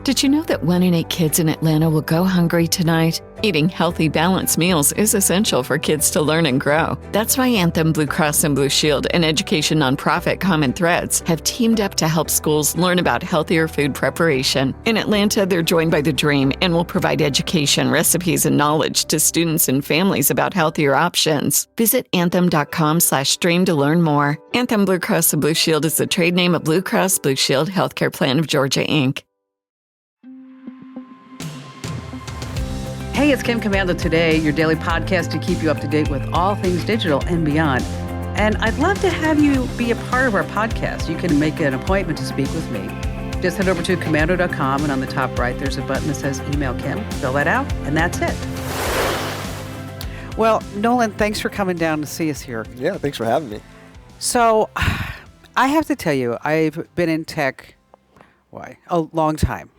Did you know that 1 in 8 kids in Atlanta will go hungry tonight? Eating healthy, balanced meals is essential for kids to learn and grow. That's why Anthem Blue Cross and Blue Shield and education nonprofit Common Threads have teamed up to help schools learn about healthier food preparation. In Atlanta, they're joined by the Dream and will provide education, recipes, and knowledge to students and families about healthier options. Visit anthem.com/dream to learn more. Anthem Blue Cross and Blue Shield is the trade name of Blue Cross Blue Shield Healthcare Plan of Georgia, Inc. Hey, it's Kim Commando Today, your daily podcast to keep you up to date with all things digital and beyond. And I'd love to have you be a part of our podcast. You can make an appointment to speak with me. Just head over to commando.com, and on the top right, there's a button that says Email Kim. Fill that out, and that's it. Well, Noland, thanks for coming down to see us here. Yeah, thanks for having me. So, I have to tell you, I've been in tech, a long time.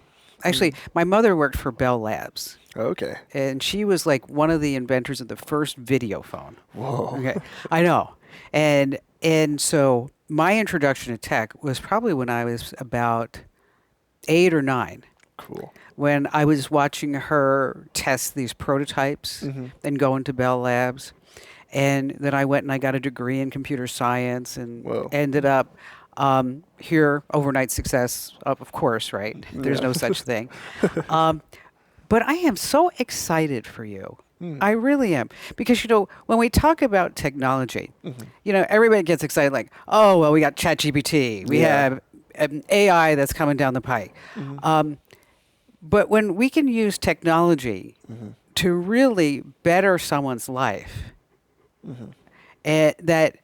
Actually, my mother worked for Bell Labs. Okay. And she was like one of the inventors of the first video phone. Whoa. Okay. I know. And so my introduction to tech was probably when I was about 8 or 9. Cool. When I was watching her test these prototypes and go into Bell Labs. And then I went and I got a degree in computer science and ended up here, overnight success, of course, right? There's no such thing. But I am so excited for you. I really am. Because, when we talk about technology, everybody gets excited like, oh, well, we got ChatGPT. We have an AI that's coming down the pike. But when we can use technology to really better someone's life, that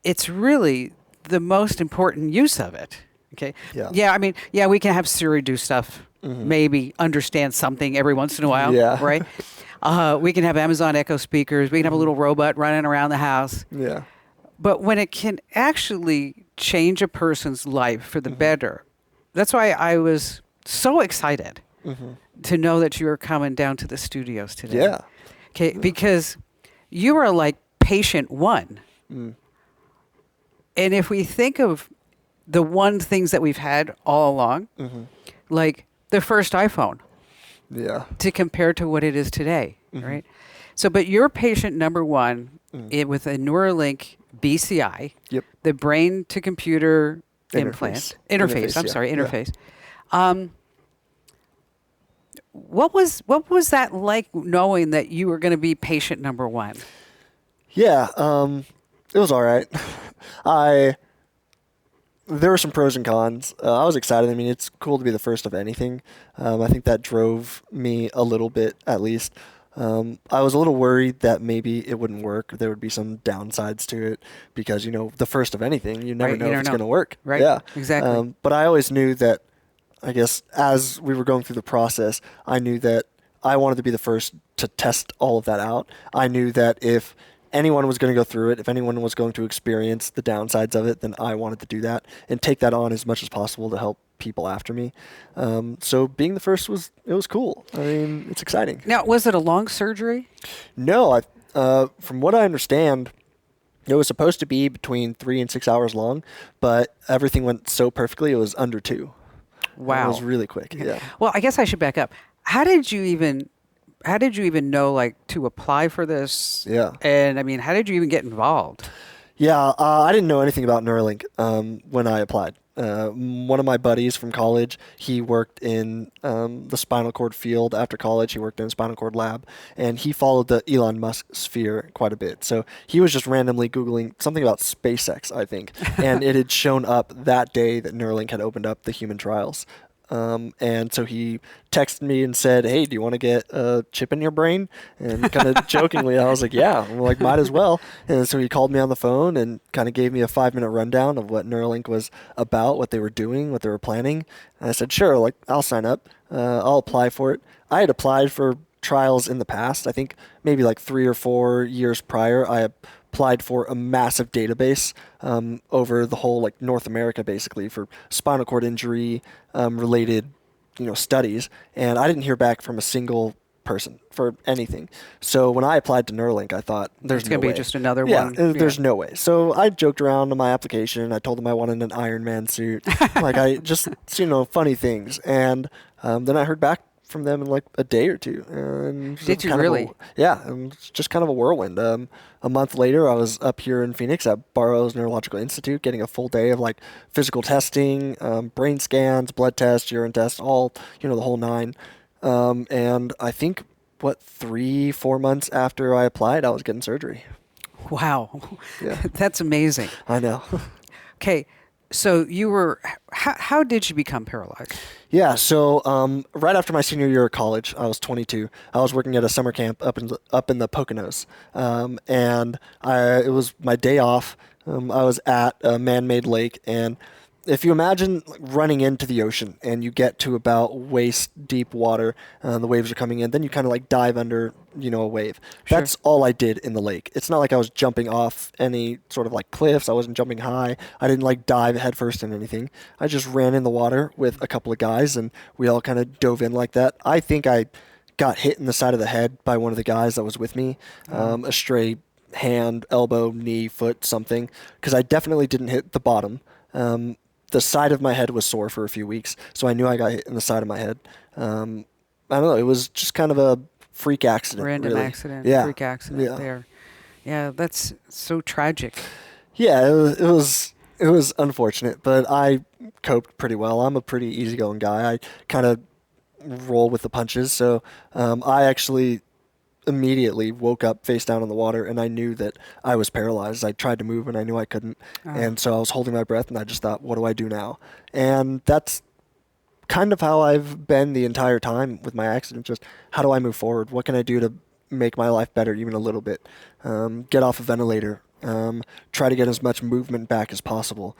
it's really the most important use of it. Okay. Yeah. I mean, we can have Siri do stuff. Maybe understand something every once in a while, right? We can have Amazon Echo speakers. We can have a little robot running around the house. Yeah. But when it can actually change a person's life for the better, that's why I was so excited to know that you were coming down to the studios today. Yeah. Okay, because you are like patient one. And if we think of the one things that we've had all along, like the first iPhone, to compare to what it is today, right? So, but you're patient number one with a Neuralink BCI, the brain to computer interface. What was that like, knowing that you were going to be patient number one? Yeah, it was all right. There were some pros and cons. I was excited. I mean, it's cool to be the first of anything. I think that drove me a little bit, at least. I was a little worried that maybe it wouldn't work. There would be some downsides to it because, the first of anything, you never know if it's going to work. Right. Yeah. Exactly. But I always knew that, I guess, as we were going through the process, I knew that I wanted to be the first to test all of that out. I knew that if anyone was going to go through it, if anyone was going to experience the downsides of it, then I wanted to do that and take that on as much as possible to help people after me. So being the first was cool. I mean, it's exciting. Now, was it a long surgery? No, from what I understand, it was supposed to be between 3 and 6 hours long, but everything went so perfectly, it was under 2. Wow. It was really quick. Yeah. Well, I guess I should back up. How did you even know, like, to apply for this? Yeah. And I mean, how did you even get involved? Yeah, I didn't know anything about Neuralink when I applied. One of my buddies from college, he worked in the spinal cord field after college. He worked in a spinal cord lab, and he followed the Elon Musk sphere quite a bit. So he was just randomly Googling something about SpaceX, I think, and it had shown up that day that Neuralink had opened up the human trials. And so he texted me and said, hey, do you want to get a chip in your brain? And kind of jokingly, I was like, yeah, I'm like, might as well. And so he called me on the phone and kind of gave me a 5-minute rundown of what Neuralink was about, what they were doing, what they were planning. And I said, sure, like, I'll sign up. I'll apply for it. I had applied for trials in the past. I think maybe like 3 or 4 years prior, I applied for a massive database over the whole like North America, basically, for spinal cord injury related studies, and I didn't hear back from a single person for anything. So when I applied to Neuralink, I thought, there's no way. It's going to be just another one. Yeah, there's no way. So I joked around on my application. I told them I wanted an Iron Man suit. Like, I just, funny things. And then I heard back from them in like a day or two. And did you really? Yeah, and it's just kind of a whirlwind. A month later, I was up here in Phoenix at Barrow's Neurological Institute getting a full day of like physical testing, brain scans, blood tests, urine tests, all, the whole nine. And I think, 3-4 months after I applied, I was getting surgery. Wow. Yeah. That's amazing. I know. Okay. So how did you become paralyzed? Yeah, so right after my senior year of college, I was 22. I was working at a summer camp up in the Poconos, and it was my day off. I was at a man-made lake, and if you imagine running into the ocean and you get to about waist deep water, the waves are coming in, then you kind of like dive under, a wave. Sure. That's all I did in the lake. It's not like I was jumping off any sort of like cliffs. I wasn't jumping high. I didn't like dive headfirst in anything. I just ran in the water with a couple of guys and we all kind of dove in like that. I think I got hit in the side of the head by one of the guys that was with me, a stray hand, elbow, knee, foot, something, because I definitely didn't hit the bottom. The side of my head was sore for a few weeks, so I knew I got hit in the side of my head. I don't know. It was just kind of a freak accident. Random really. accident. Yeah. Freak accident there. Yeah, that's so tragic. Yeah, it was unfortunate, but I coped pretty well. I'm a pretty easygoing guy. I kind of roll with the punches, so I actually immediately woke up face down in the water and I knew that I was paralyzed. I tried to move and I knew I couldn't. And so I was holding my breath and I just thought, what do I do now? And that's kind of how I've been the entire time with my accident. Just how do I move forward? What can I do to make my life better even a little bit? Get off a ventilator. Try to get as much movement back as possible.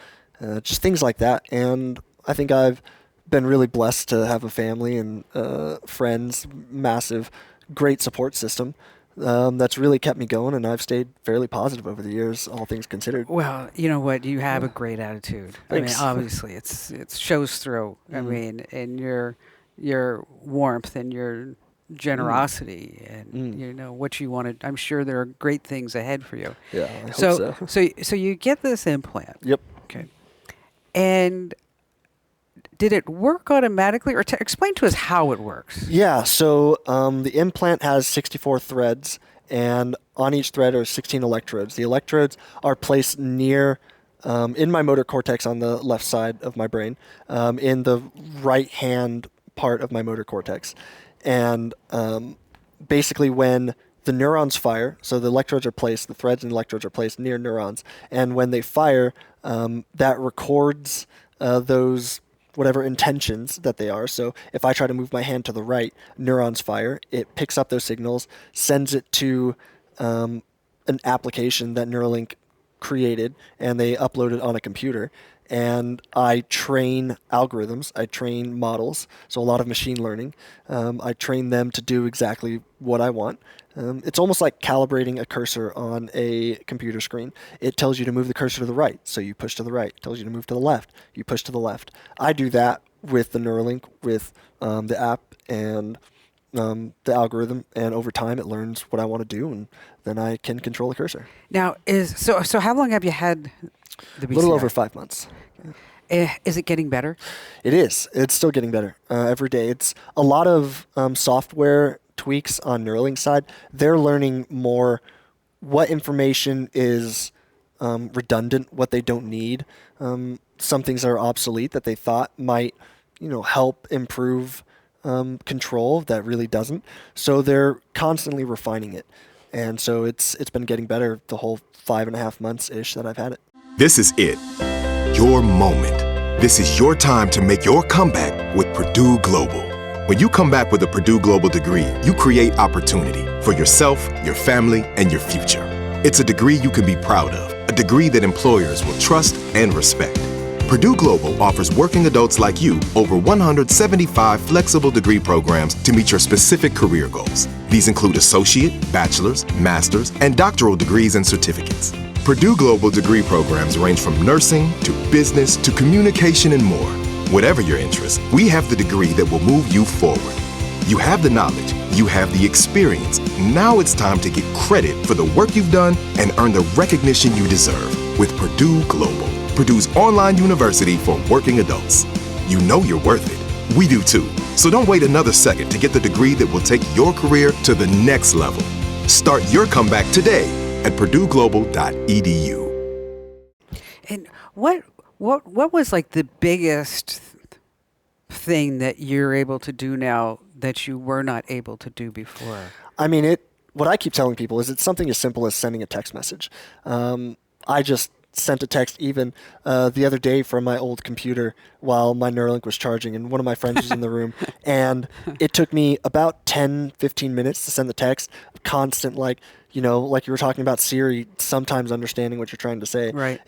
Just things like that. And I think I've been really blessed to have a family and friends, massive great support system that's really kept me going, and I've stayed fairly positive over the years, all things considered. Well, you know what? You have a great attitude. Thanks. I mean, obviously, it shows through. I mean, in your warmth and your generosity and what you wanted. I'm sure there are great things ahead for you. Yeah, I hope so. So you get this implant. Yep. Okay. And did it work automatically, or explain to us how it works? Yeah, so the implant has 64 threads, and on each thread are 16 electrodes. The electrodes are placed near, in my motor cortex on the left side of my brain, in the right hand part of my motor cortex. And basically when the neurons fire, so the electrodes are placed, the threads and electrodes are placed near neurons, and when they fire, that records those whatever intentions that they are. So if I try to move my hand to the right, neurons fire. It picks up those signals, sends it to an application that Neuralink created, and they upload it on a computer. And I train algorithms. I train models. So a lot of machine learning. I train them to do exactly what I want. It's almost like calibrating a cursor on a computer screen. It tells you to move the cursor to the right, so you push to the right. It tells you to move to the left, you push to the left. I do that with the Neuralink, with the app and the algorithm, and over time it learns what I want to do, and then I can control the cursor. Now, so how long have you had the BCI? A little over 5 months. Is it getting better? It is. It's still getting better every day. It's a lot of software tweaks on Neuralink's side. They're learning more what information is redundant, what they don't need. Some things that are obsolete that they thought might, help improve control that really doesn't. So they're constantly refining it. And so it's been getting better the whole 5.5 months-ish that I've had it. This is it. Your moment. This is your time to make your comeback with Purdue Global. When you come back with a Purdue Global degree, you create opportunity for yourself, your family, and your future. It's a degree you can be proud of, a degree that employers will trust and respect. Purdue Global offers working adults like you over 175 flexible degree programs to meet your specific career goals. These include associate, bachelor's, master's, and doctoral degrees and certificates. Purdue Global degree programs range from nursing to business to communication and more. Whatever your interest, we have the degree that will move you forward. You have the knowledge, you have the experience. Now it's time to get credit for the work you've done and earn the recognition you deserve with Purdue Global, Purdue's online university for working adults. You know you're worth it. We do too. So don't wait another second to get the degree that will take your career to the next level. Start your comeback today at purdueglobal.edu. And what was like the biggest thing that you're able to do now that you were not able to do before? I mean, what I keep telling people is it's something as simple as sending a text message. I just sent a text even the other day from my old computer while my Neuralink was charging, and one of my friends was in the room, and it took me about 10, 15 minutes to send the text. Constant, like you were talking about Siri, sometimes understanding what you're trying to say. Right.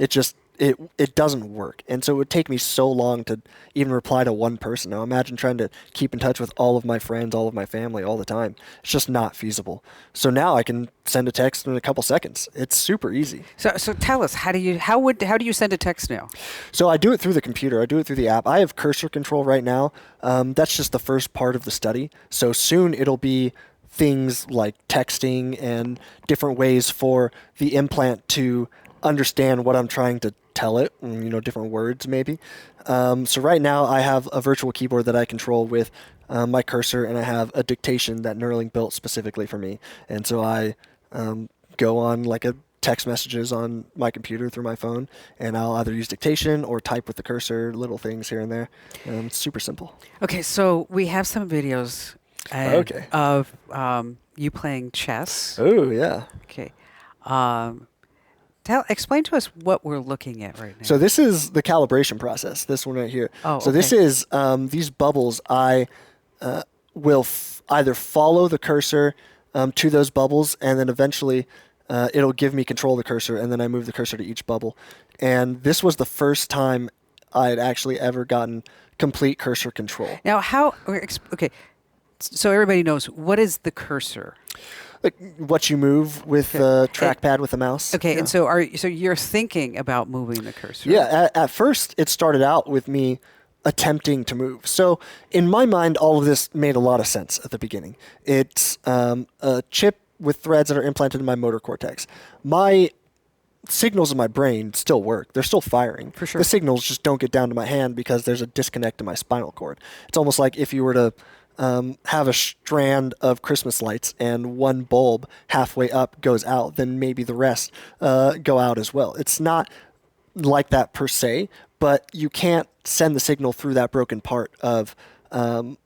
It doesn't work. And so it would take me so long to even reply to one person. Now imagine trying to keep in touch with all of my friends, all of my family all the time. It's just not feasible. So now I can send a text in a couple seconds. It's super easy. So tell us, how do you send a text now? So I do it through the computer. I do it through the app. I have cursor control right now. That's just the first part of the study. So soon it'll be things like texting and different ways for the implant to understand what I'm trying to tell it, different words maybe. So right now I have a virtual keyboard that I control with my cursor, and I have a dictation that Neuralink built specifically for me. And so I go on like a text messages on my computer through my phone, and I'll either use dictation or type with the cursor, little things here and there. It's super simple. Okay, so we have some videos of you playing chess. Oh, yeah. Okay. Explain to us what we're looking at right now. So this is the calibration process, this one right here. Oh, so this is these bubbles. I will either follow the cursor to those bubbles, and then eventually it'll give me control of the cursor, and then I move the cursor to each bubble. And this was the first time I had actually ever gotten complete cursor control. Now, okay, so everybody knows, what is the cursor? Like what you move with the trackpad with the mouse. Okay, yeah. And so you're thinking about moving the cursor? Yeah, at first it started out with me attempting to move. So in my mind, all of this made a lot of sense at the beginning. It's a chip with threads that are implanted in my motor cortex. My signals in my brain still work. They're still firing. For sure. The signals just don't get down to my hand because there's a disconnect in my spinal cord. It's almost like if you were to have a strand of Christmas lights and one bulb halfway up goes out, then maybe the rest go out as well. It's not like that per se, but you can't send the signal through that broken part of the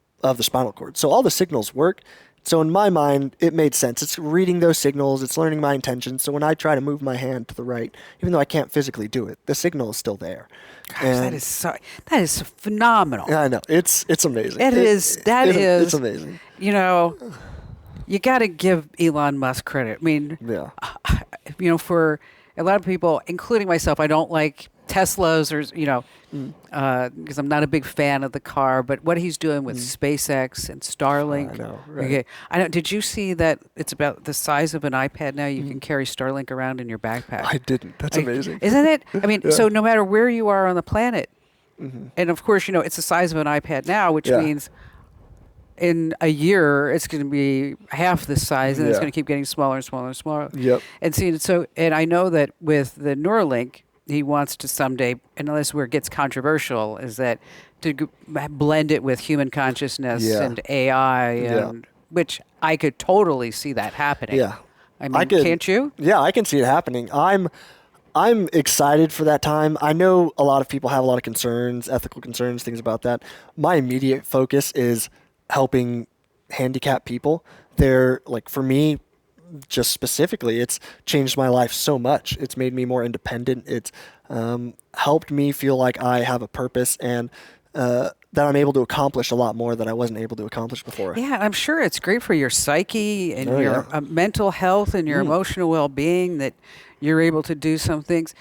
spinal cord. So all the signals work. So in my mind, it made sense. It's reading those signals. It's learning my intentions. So when I try to move my hand to the right, even though I can't physically do it, the signal is still there. Gosh, that is phenomenal. Yeah, I know. It's amazing. It's amazing. You got to give Elon Musk credit. I mean, yeah. For a lot of people, including myself, I don't like Teslas or, because I'm not a big fan of the car, but what he's doing with SpaceX and Starlink. I know, right. Okay. Did you see that it's about the size of an iPad now? You can carry Starlink around in your backpack. I didn't. That's amazing. Isn't it? I mean, so no matter where you are on the planet, and of course, it's the size of an iPad now, which means in a year it's going to be half the size, and it's going to keep getting smaller and smaller and smaller. Yep. And I know that with the Neuralink, he wants to someday, and this is where it gets controversial, is that to blend it with human consciousness and AI, which I could totally see that happening. Yeah. I mean, can't you? Yeah, I can see it happening. I'm excited for that time. I know a lot of people have a lot of concerns, ethical concerns, things about that. My immediate focus is helping handicapped people. They're like, for me, just specifically, it's changed my life so much. It's made me more independent. It's helped me feel like I have a purpose and that I'm able to accomplish a lot more that I wasn't able to accomplish before. Yeah, I'm sure it's great for your psyche and your mental health and your emotional well-being that you're able to do some things.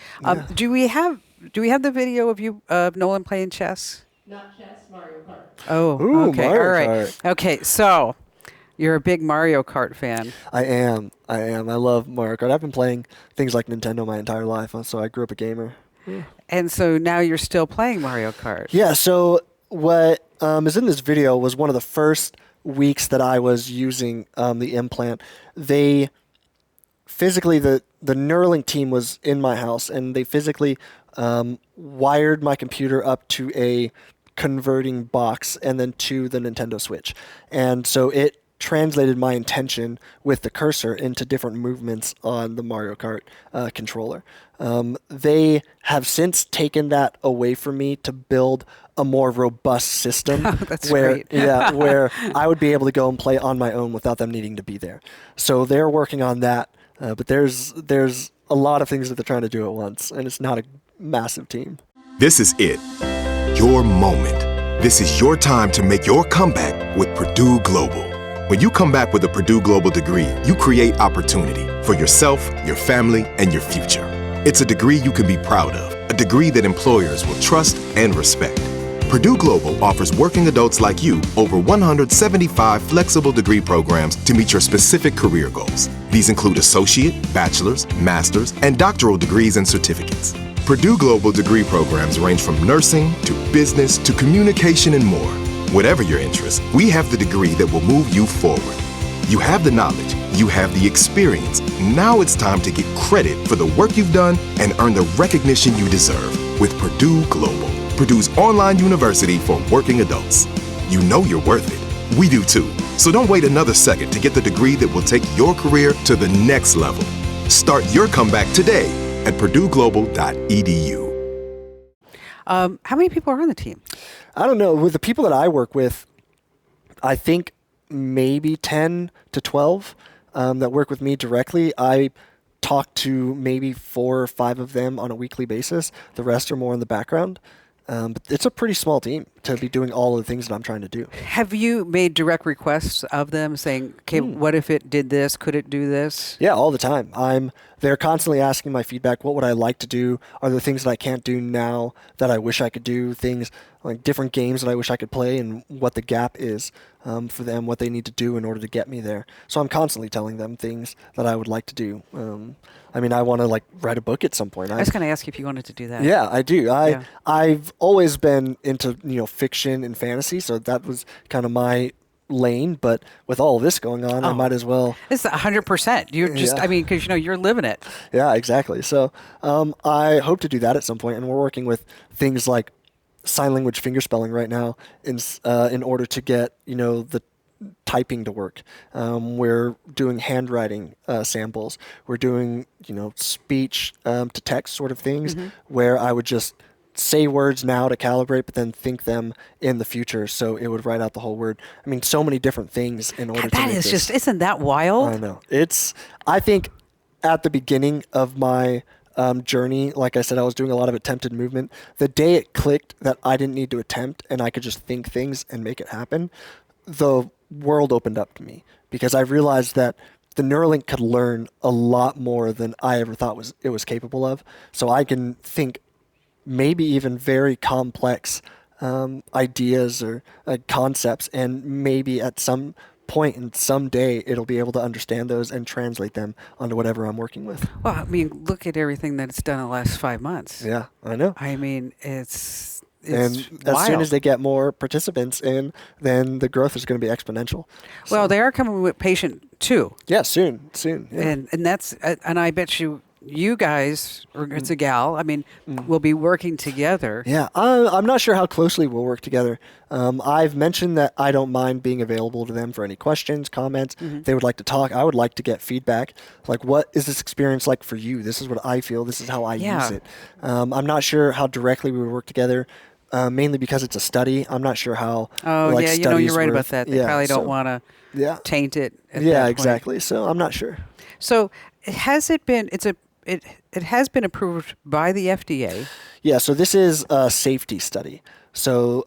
Do we have the video of you Noland playing chess? Not chess, Mario Kart. Oh, Ooh, okay, Mario all right. Kart. Okay, so you're a big Mario Kart fan. I am. I love Mario Kart. I've been playing things like Nintendo my entire life, so I grew up a gamer. And so now you're still playing Mario Kart. Yeah, so what is in this video was one of the first weeks that I was using the implant. They physically, the Neuralink team was in my house, and they physically wired my computer up to a converting box and then to the Nintendo Switch. And so it translated my intention with the cursor into different movements on the Mario Kart controller. They have since taken that away from me to build a more robust system. That's where, great. where I would be able to go and play on my own without them needing to be there. So they're working on that. But there's a lot of things that they're trying to do at once, and it's not a massive team. This is it. Your moment. This is your time to make your comeback with Purdue Global. When you come back with a Purdue Global degree, you create opportunity for yourself, your family, and your future. It's a degree you can be proud of, a degree that employers will trust and respect. Purdue Global offers working adults like you over 175 flexible degree programs to meet your specific career goals. These include associate, bachelor's, master's, and doctoral degrees and certificates. Purdue Global degree programs range from nursing to business to communication and more. Whatever your interest, we have the degree that will move you forward. You have the knowledge, you have the experience. Now it's time to get credit for the work you've done and earn the recognition you deserve with Purdue Global, Purdue's online university for working adults. You know you're worth it. We do too. So don't wait another second to get the degree that will take your career to the next level. Start your comeback today at purdueglobal.edu. How many people are on the team? I don't know. With the people that I work with, I think maybe 10 to 12 that work with me directly. I talk to maybe 4 or 5 of them on a weekly basis. The rest are more in the background. But it's a pretty small team to be doing all of the things that I'm trying to do. Have you made direct requests of them saying, okay, what if it did this? Could it do this? Yeah, all the time. They're constantly asking my feedback. What would I like to do? Are there things that I can't do now that I wish I could do? Things like different games that I wish I could play, and what the gap is for them, what they need to do in order to get me there. So I'm constantly telling them things that I would like to do. I want to write a book at some point. I was going to ask you if you wanted to do that. Yeah, I do. I've always been into fiction and fantasy, so that was kind of my lane. But with all of this going on, I might as well. It's 100%. You're just, because you're living it. Yeah, exactly. So I hope to do that at some point, and we're working with things like sign language fingerspelling right now in order to get the typing to work. We're doing handwriting samples. We're doing speech to text sort of things where I would just say words now to calibrate, but then think them in the future, so it would write out the whole word. So many different things in order to make this. That is isn't that wild? I know. I think at the beginning of my journey, like I said, I was doing a lot of attempted movement. The day it clicked that I didn't need to attempt and I could just think things and make it happen, the world opened up to me, because I realized that the Neuralink could learn a lot more than I ever thought it was capable of. So I can think maybe even very complex ideas or concepts, and maybe at some point and someday it'll be able to understand those and translate them onto whatever I'm working with. Well, look at everything that it's done in the last 5 months. Yeah, I know. It's and wild. As soon as they get more participants in, then the growth is going to be exponential. Well, they are coming with patient 2. Yeah, soon. Yeah. And that's, and I bet you guys, or it's a gal, will be working together. Yeah, I'm not sure how closely we'll work together. I've mentioned that I don't mind being available to them for any questions, comments. They would like to talk. I would like to get feedback. Like, what is this experience like for you? This is what I feel. This is how I use it. I'm not sure how directly we would work together. Mainly because it's a study. I'm not sure how. Oh, yeah, you're right about that. They probably don't want to taint it. Yeah, exactly. So I'm not sure. So has it been? It has been approved by the FDA. Yeah. So this is a safety study. So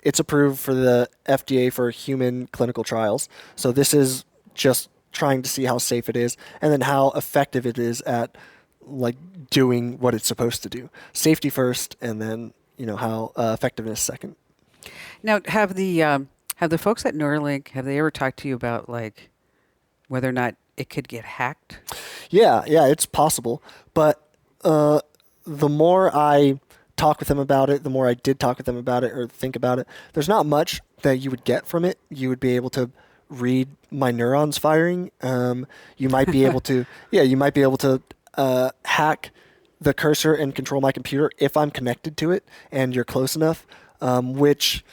it's approved for the FDA for human clinical trials. So this is just trying to see how safe it is, and then how effective it is at doing what it's supposed to do. Safety first, and then how effectiveness second. Now, have the folks at Neuralink, have they ever talked to you about whether or not it could get hacked? Yeah, it's possible. But the more I talk with them about it, the more I did talk with them about it or think about it, there's not much that you would get from it. You would be able to read my neurons firing. You might be able to, hack the cursor and control my computer if I'm connected to it and you're close enough, which,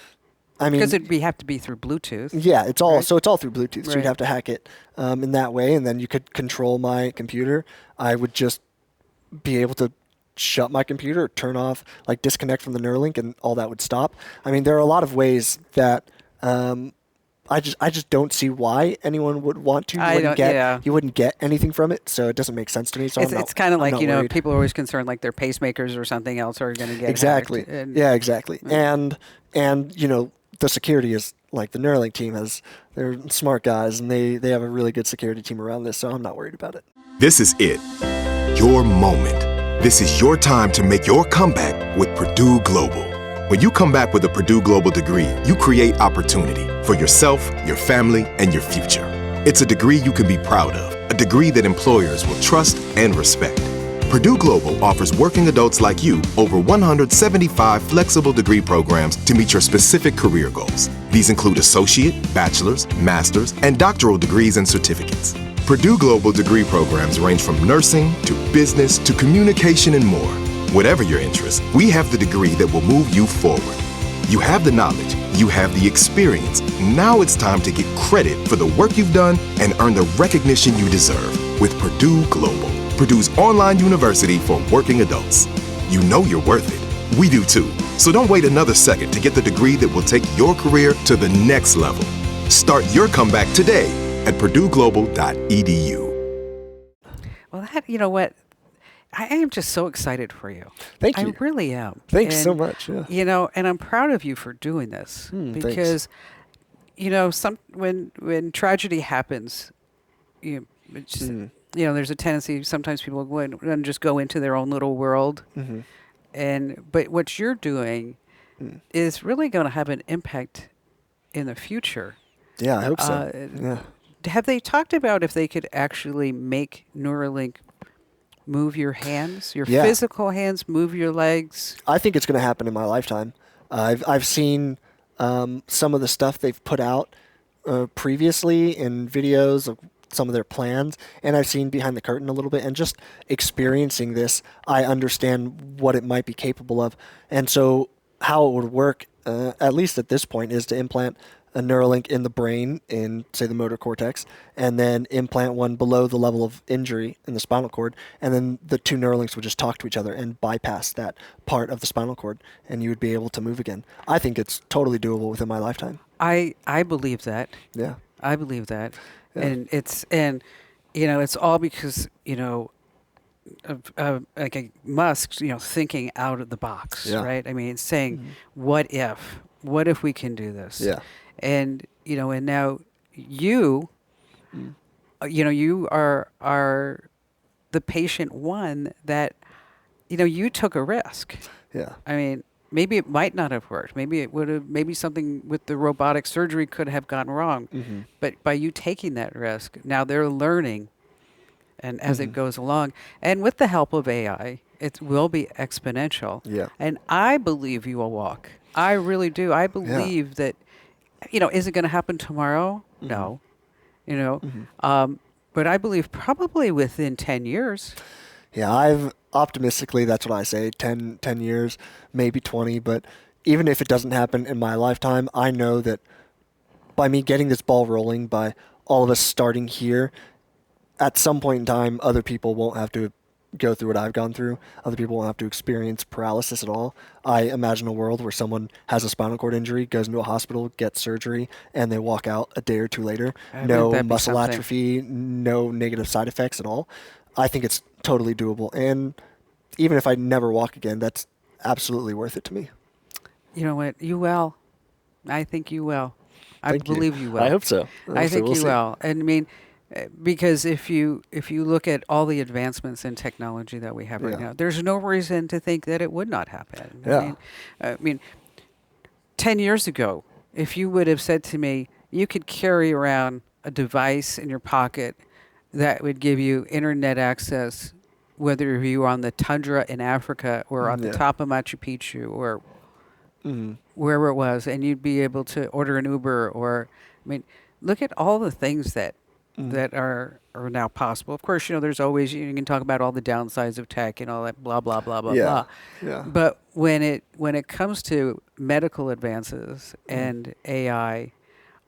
I mean, because it'd have to be through Bluetooth. Yeah, it's all right? so it's all through Bluetooth. So Right. you'd have to hack it in that way, and then you could control my computer. I would just be able to shut my computer, turn off, like disconnect from the Neuralink, and all that would stop. I mean, there are a lot of ways that I just don't see why anyone would want to. You wouldn't get anything from it, so it doesn't make sense to me. So it's kind of like, worried. people are always concerned like their pacemakers or something else are going to get exactly. hacked. And, Yeah, exactly. And the security is like the Neuralink team they're smart guys, and they have a really good security team around this, so I'm not worried about it. This is it. Your moment. This is your time to make your comeback with Purdue Global. When you come back with a Purdue Global degree, you create opportunity for yourself, your family, and your future. It's a degree you can be proud of, a degree that employers will trust and respect. Purdue Global offers working adults like you over 175 flexible degree programs to meet your specific career goals. These include associate, bachelor's, master's, and doctoral degrees and certificates. Purdue Global degree programs range from nursing to business to communication and more. Whatever your interest, we have the degree that will move you forward. You have the knowledge, you have the experience. Now it's time to get credit for the work you've done and earn the recognition you deserve with Purdue Global, Purdue's online university for working adults. You know you're worth it. We do too. So don't wait another second to get the degree that will take your career to the next level. Start your comeback today at purdueglobal.edu. Well, you know what? I am just so excited for you. Thank you. I really am. Thanks so much. Yeah. And I'm proud of you for doing this because, when tragedy happens, there's a tendency sometimes people go in and just go into their own little world, but what you're doing is really going to have an impact in the future. Yeah, I hope so. Yeah. Have they talked about if they could actually make Neuralink move your hands, your physical hands, move your legs? I think it's going to happen in my lifetime. I've seen some of the stuff they've put out previously in videos of some of their plans, and I've seen behind the curtain a little bit, and just experiencing this, I understand what it might be capable of. And so how it would work, at least at this point, is to implant a Neuralink in the brain, in, say, the motor cortex, and then implant one below the level of injury in the spinal cord, and then the two Neuralinks would just talk to each other and bypass that part of the spinal cord, and you would be able to move again. I think it's totally doable within my lifetime. I believe that. Yeah. I believe that. Yeah. And it's all because, of like Musk, thinking out of the box, right? I mean, saying, what if we can do this? Yeah. And, and now you are the patient one that, you took a risk. Yeah. I mean, maybe it might not have worked. Maybe it would have, maybe something with the robotic surgery could have gone wrong. But by you taking that risk, now they're learning, and as it goes along, and with the help of AI, it will be exponential. Yeah. And I believe you will walk. I really do. I believe that, is it going to happen tomorrow? No. But I believe probably within 10 years. Yeah, optimistically, that's what I say, 10 years, maybe 20. But even if it doesn't happen in my lifetime, I know that by me getting this ball rolling, by all of us starting here, at some point in time, other people won't have to go through what I've gone through. Other people won't have to experience paralysis at all. I imagine a world where someone has a spinal cord injury, goes into a hospital, gets surgery, and they walk out a day or two later. No muscle atrophy, no negative side effects at all. I think it's totally doable. And even if I never walk again, that's absolutely worth it to me. You know what? You will. I think you will. I believe you will. I hope so. I think you will. And I mean, because if you look at all the advancements in technology that we have right now, there's no reason to think that it would not happen. Yeah. I mean, 10 years ago, if you would have said to me, you could carry around a device in your pocket that would give you internet access whether you were on the tundra in Africa or on the top of Machu Picchu or wherever it was, and you'd be able to order an Uber or, I mean, look at all the things that are now possible. Of course, there's always, you can talk about all the downsides of tech and all that blah, blah, blah, blah, blah. Yeah. But when it comes to medical advances and AI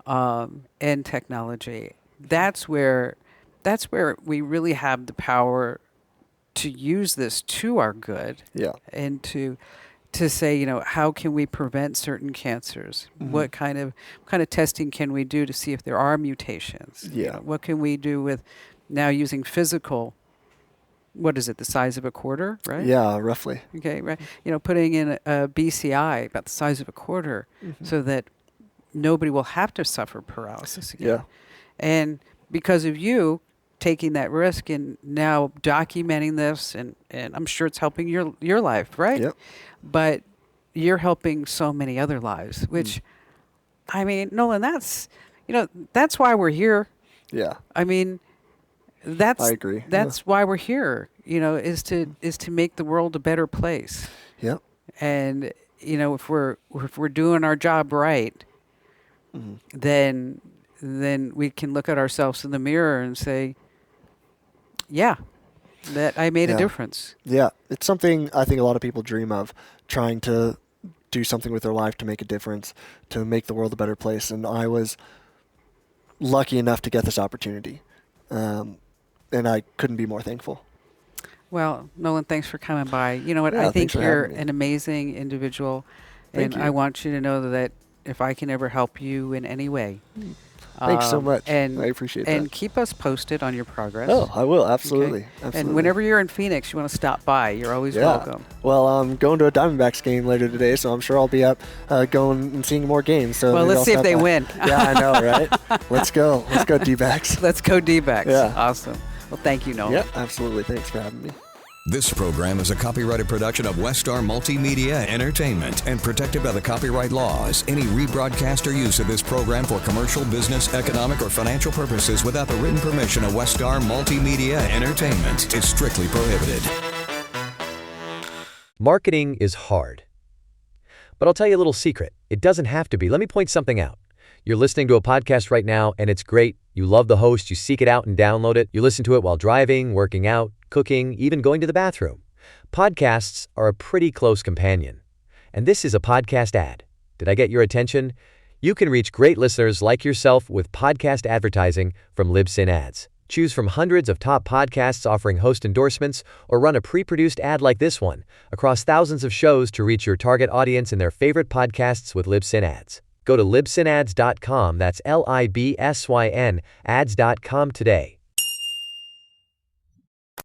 and technology, that's where we really have the power to use this to our good. Yeah. And to say, how can we prevent certain cancers? What kind of testing can we do to see if there are mutations? Yeah. What can we do with now using physical, what is it, the size of a quarter, right? Yeah, roughly. Okay, right. Putting in a BCI about the size of a quarter so that nobody will have to suffer paralysis again. Yeah. And because of you taking that risk and now documenting this, and I'm sure it's helping your life, right? Yep. But you're helping so many other lives, which, I mean, Noland, that's why we're here. Yeah. I mean, I agree. That's why we're here, is to make the world a better place. Yep. And, if we're doing our job right, then we can look at ourselves in the mirror and say, yeah, that I made a difference. Yeah. It's something I think a lot of people dream of, trying to do something with their life to make a difference, to make the world a better place. And I was lucky enough to get this opportunity. And I couldn't be more thankful. Well, Noland, thanks for coming by. You know what? Yeah, I think thanks for you're having me. an amazing individual. Thank and you. I want you to know that if I can ever help you in any way. Thanks so much. And I appreciate that. And keep us posted on your progress. Oh, I will. Absolutely. Okay? Absolutely. And whenever you're in Phoenix, you want to stop by, you're always welcome. Well, I'm going to a Diamondbacks game later today, so I'm sure I'll be up going and seeing more games. So well, maybe let's I'll see if stop they by. win. Yeah, I know, right? Let's go. Let's go, D-backs. Let's go D-backs. Yeah. Awesome. Well, thank you, Noland. Yeah, absolutely. Thanks for having me. This program is a copyrighted production of Westar Multimedia Entertainment and protected by the copyright laws. Any rebroadcast or use of this program for commercial, business, economic, or financial purposes without the written permission of Westar Multimedia Entertainment is strictly prohibited. Marketing is hard. But I'll tell you a little secret. It doesn't have to be. Let me point something out. You're listening to a podcast right now, and it's great. You love the host. You seek it out and download it. You listen to it while driving, working out, cooking, even going to the bathroom. Podcasts are a pretty close companion. And this is a podcast ad. Did I get your attention? You can reach great listeners like yourself with podcast advertising from Libsyn Ads. Choose from hundreds of top podcasts offering host endorsements, or run a pre-produced ad like this one across thousands of shows to reach your target audience in their favorite podcasts with Libsyn Ads. Go to libsynads.com, that's Libsyn, ads.com today,